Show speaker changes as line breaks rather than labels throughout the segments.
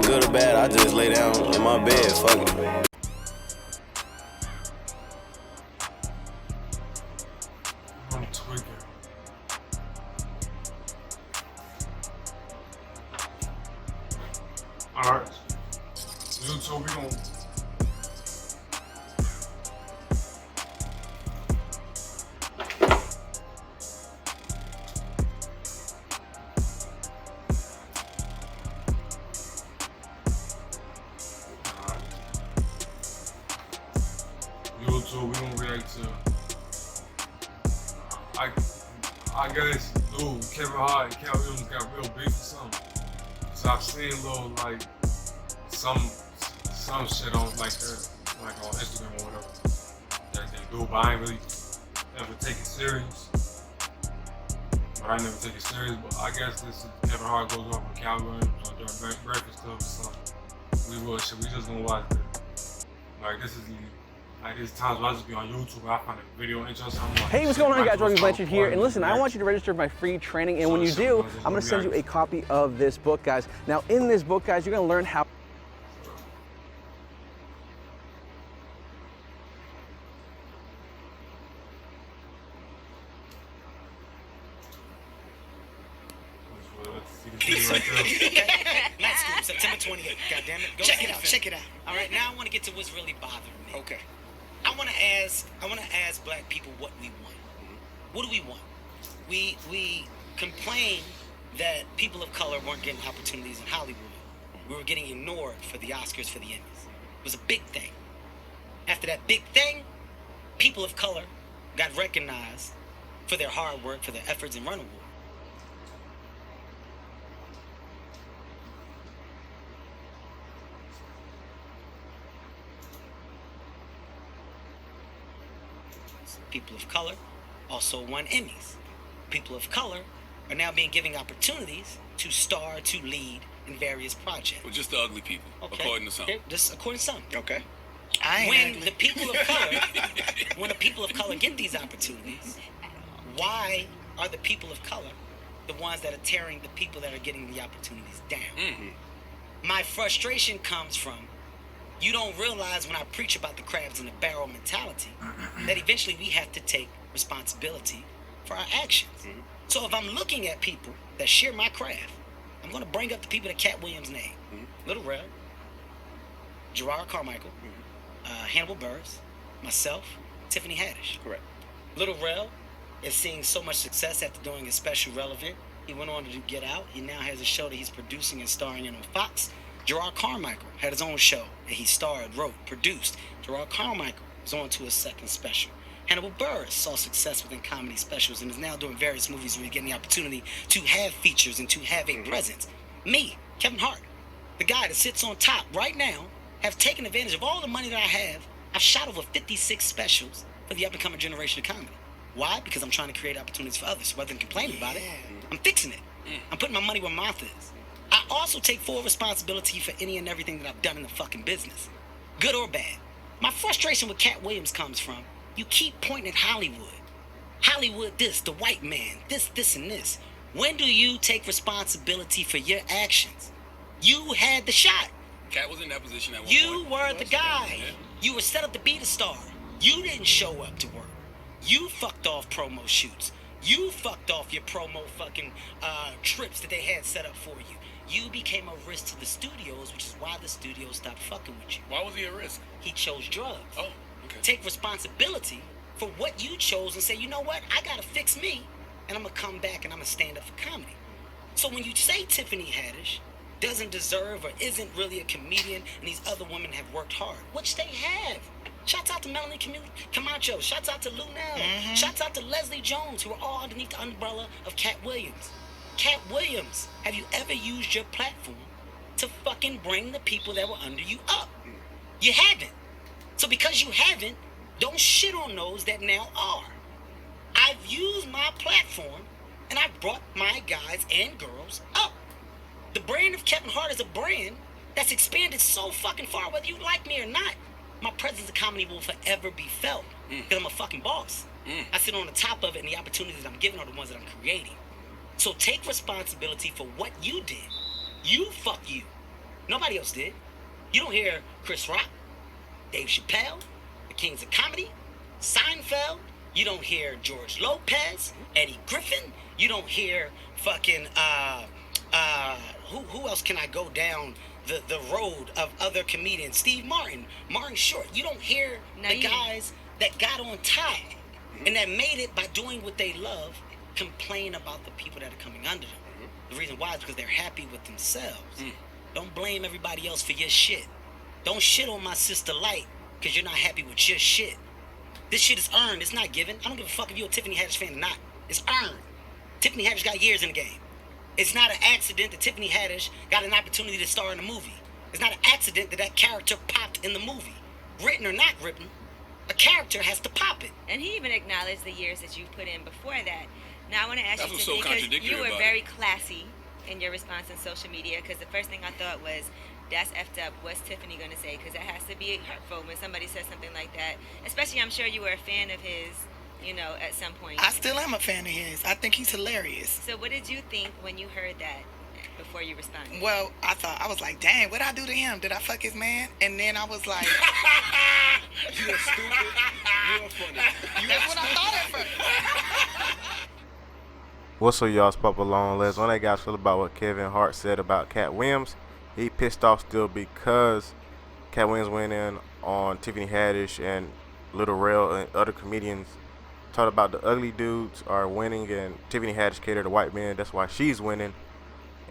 Good or bad, I just lay down in my bed, fuck it.
I'm tweaking. Alright. YouTube, we gon' YouTube, we gonna react to I guess dude, Kevin Hart and Katt Williams got real beef or something. So I've seen little like some shit on like on Instagram or whatever that they do, but I ain't really ever take it serious. But I never take it serious. But I guess this is Kevin Hart goes off with Katt Williams on during Breakfastclub or something. We just gonna watch that. Like this is like there's times when I just be on YouTube and I find a video interesting. Like,
hey, what's going on, guys? Jordan Blanchard here, and listen, I want you to register for my free training, and when you do, I'm going to send you a copy of this book, guys. Now, in this book, guys, you're going to learn how.
Night School, September 28th. God damn it. Go check it out. All right, now I want to get to what's really bothering me.
Okay.
I want to ask black people what we want. What do we want? We complain that people of color weren't getting opportunities in Hollywood. We were getting ignored for the Oscars, for the Emmys. It was a big thing. After that big thing, people of color got recognized for their hard work, for their efforts in running war. People of color also won Emmys. People of color are now being given opportunities to star, to lead in various projects.
Well, just the ugly people, according to some.
Just according to some.
Okay.
When the people of color get these opportunities, why are the people of color the ones that are tearing the people that are getting the opportunities down? Mm-hmm. My frustration comes from, you don't realize when I preach about the crabs in the barrel mentality that eventually we have to take responsibility for our actions. Mm-hmm. So if I'm looking at people that share my craft, I'm going to bring up the people that Katt Williams named. Mm-hmm. Little Rel, Gerard Carmichael, Hannibal Buress, myself, Tiffany Haddish.
Correct.
Little Rel is seeing so much success after doing his special Relevant. He went on to do Get Out. He now has a show that he's producing and starring in on Fox. Gerard Carmichael had his own show that he starred, wrote, produced. Gerard Carmichael is on to his second special. Hannibal Buress saw success within comedy specials and is now doing various movies where he's getting the opportunity to have features and to have a presence. Me, Kevin Hart, the guy that sits on top right now, have taken advantage of all the money that I have. I've shot over 56 specials for the up-and-coming generation of comedy. Why? Because I'm trying to create opportunities for others. Rather than complaining about it, I'm fixing it. I'm putting my money where my mouth is. I also take full responsibility for any and everything that I've done in the fucking business, good or bad. My frustration with Katt Williams comes from, you keep pointing at Hollywood. Hollywood this, the white man, this, and this. When do you take responsibility for your actions? You had the shot.
Katt was in that position at one
You
point.
were the guy.
Yeah.
You were set up to be the star. You didn't show up to work. You fucked off promo shoots. You fucked off your promo fucking trips that they had set up for you. You became a risk to the studios, which is why the studios stopped fucking with you.
Why was he a risk?
He chose drugs.
Oh, okay.
Take responsibility for what you chose and say, you know what, I gotta fix me, and I'm gonna come back and I'm gonna stand up for comedy. So when you say Tiffany Haddish doesn't deserve or isn't really a comedian and these other women have worked hard, which they have. Shouts out to Melanie Camacho. Shouts out to Lunel. Mm-hmm. Shouts out to Leslie Jones, who are all underneath the umbrella of Katt Williams. Katt Williams, have you ever used your platform to fucking bring the people that were under you up? You haven't. So because you haven't, don't shit on those that now are. I've used my platform and I've brought my guys and girls up. The brand of Kevin Hart is a brand that's expanded so fucking far, whether you like me or not. My presence in comedy will forever be felt because I'm a fucking boss. I sit on the top of it, and the opportunities that I'm giving are the ones that I'm creating. So take responsibility for what you did. You fuck you. Nobody else did. You don't hear Chris Rock, Dave Chappelle, the Kings of Comedy, Seinfeld. You don't hear George Lopez, Eddie Griffin. You don't hear fucking who else can I go down the road of other comedians? Steve Martin, Martin Short. You don't hear the guys that got on top and that made it by doing what they love complain about the people that are coming under them. The reason why is because they're happy with themselves. Don't blame everybody else for your shit. Don't shit on my sister Light because you're not happy with your shit. This shit is earned. It's not given. I don't give a fuck if you're a Tiffany Haddish fan or not. It's earned. Tiffany Haddish got years in the game. It's not an accident that Tiffany Haddish got an opportunity to star in a movie. It's not an accident that that character popped in the movie. Written or not written, a character has to pop it.
And he even acknowledged the years that you put in before that. Now I want to ask
That's
you
what's so
something, because
contradictory
you were
about
very classy in your response on social media, because the first thing I thought was, that's effed up. What's Tiffany going to say? Because that has to be hurtful when somebody says something like that. Especially, I'm sure you were a fan of his, you know, at some point.
I still am a fan of his. I think he's hilarious.
So what did you think when you heard that before you responded?
Well, I was like, dang, what'd I do to him? Did I fuck his man? And then I was like,
You're stupid. You're funny.
that's what I thought at first.
What's up, y'all? It's Papa Long Legs. On that guys feel about what Kevin Hart said about Katt Williams. He pissed off still because Katt Williams went in on Tiffany Haddish and Lil Rel and other comedians talked about the ugly dudes are winning and Tiffany Haddish catered to white men. That's why she's winning.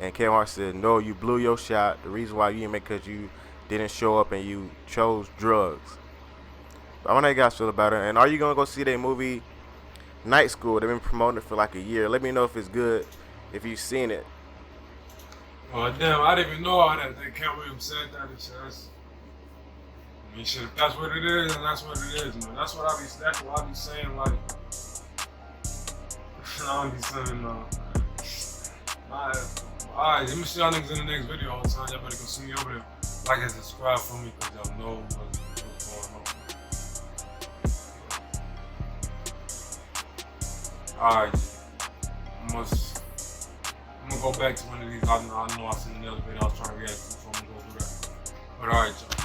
And Kevin Hart said, no, you blew your shot. The reason why you didn't make it because you didn't show up and you chose drugs. I want to guys feel about it. And are you going to go see that movie Night School? They've been promoting it for like a year. Let me know if it's good, if you've seen it.
Damn, I didn't even know that Katt Williams said that. I mean, shit, if that's what it is, then that's what it is, man. That's what I be saying, like, I don't be saying, alright, let me see y'all niggas in the next video all the time. Y'all better go see me over there. Like and subscribe for me, because y'all know what's going on. Alright, I'm gonna go back to one of these. I know I seen the other video I was trying to react to, so I'm gonna go through that. But alright, y'all.